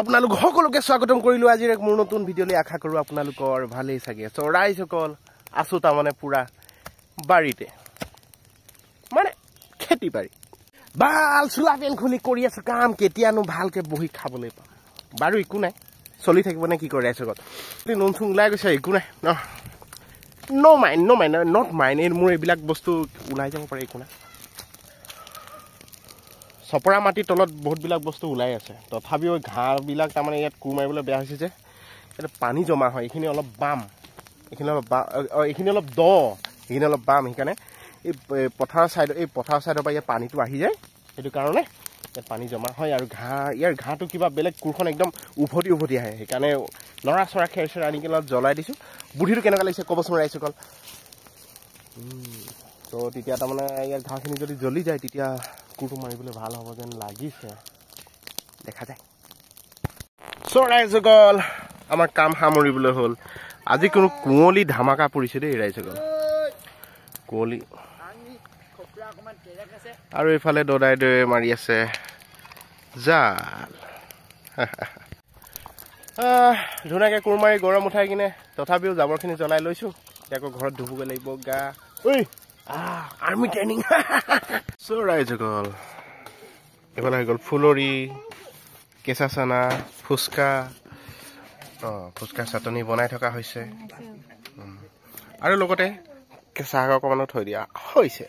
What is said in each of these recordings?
আপোনালোক সকলোকে স্বাগতম কৰিলো আজিৰ এক মোৰ নতুন ভিডিঅ'লৈ আশা কৰো আপোনালোকৰ ভালেই চাগে চৰাইসকল আছো তাৰমানে পুৰা বাৰীতে মানে খেতি বাৰী বাল চুলাপেন খুলি কৰি আছে কাম কেতিয়ানো ভালকে বহি খাবলৈ পাম বাৰু একো নাই চলি থাকিব নে কি কৰে ৰাইজসকল নুন চুং ওলাই গৈছে একো নাই নো মাইণ্ড নট মাইণ্ড মোৰ এইবিলাক বস্তু ওলাই যাব পাৰে একো নাই সপৰা মাটি তলত বহুতবিলাক বস্তু ওলাই আছে তথাপিও ঘাঁহবিলাক তাৰমানে ইয়াত কোৰ মাৰিবলৈ বেয়া হৈছে যে এটা পানী জমা হয় এইখিনি অলপ বাম এইখিনি অলপ দ এইখিনি অলপ বাম সেইকাৰণে এই পথাৰৰ চাইডৰ পৰা ইয়াত পানীটো আহি যায় সেইটো কাৰণে ইয়াত পানী জমা হয় আৰু ইয়াৰ ঘাঁহটো কিবা বেলেগ কোৰখন একদম উভতি আহে সেইকাৰণে লৰা চৰা খেৰ চেৰ আনি কিনে জ্বলাই দিছোঁ বুদ্ধিটো কেনেকুৱা লাগিছে ক'বচোন ৰাইজসকল তো তেতিয়া তাৰমানে ইয়াৰ ঘাঁহখিনি যদি জ্বলি যায় তেতিয়া কোৰটো মাৰিবলৈ ভাল হ'ব যেন লাগিছে দেখা যায় ৰাইজসকল আমাৰ কাম সামৰিবলৈ হ'ল আজি কোনো কুঁৱলী ধামাকা পৰিছে দেই ৰাইজসকল কুঁৱলী আৰু এইফালে দদাই দৈ মাৰি আছে জাল ধুনীয়াকৈ কোৰ মাৰি গৰম উঠাই কিনে তথাপিও জাবৰখিনি জ্বলাই লৈছোঁ আকৌ ঘৰত ধুবগৈ লাগিব গা ঐ আৰ্মি ট্ৰেইনিং ৰাইজসকল এইফালে হৈ গ'ল ফুলৰি কেঁচা চানা ফুচকা ফুচকা চাটনি বনাই থকা হৈছে আৰু লগতে কেঁচা শাক অকণমানো থৈ দিয়া হৈছে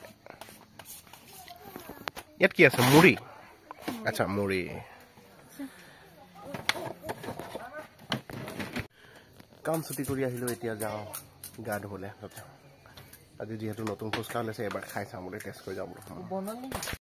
ইয়াত কি আছে মুড়ি আচ্ছা মুড়ি কাম ছুটি কৰি আহিলোঁ এতিয়া যাওঁ গা ধুবলৈ আজি যিহেতু নতুন ফুচকা ওলাইছে এবাৰ খাই চাওঁ বুলি টেষ্ট কৰি যাওঁ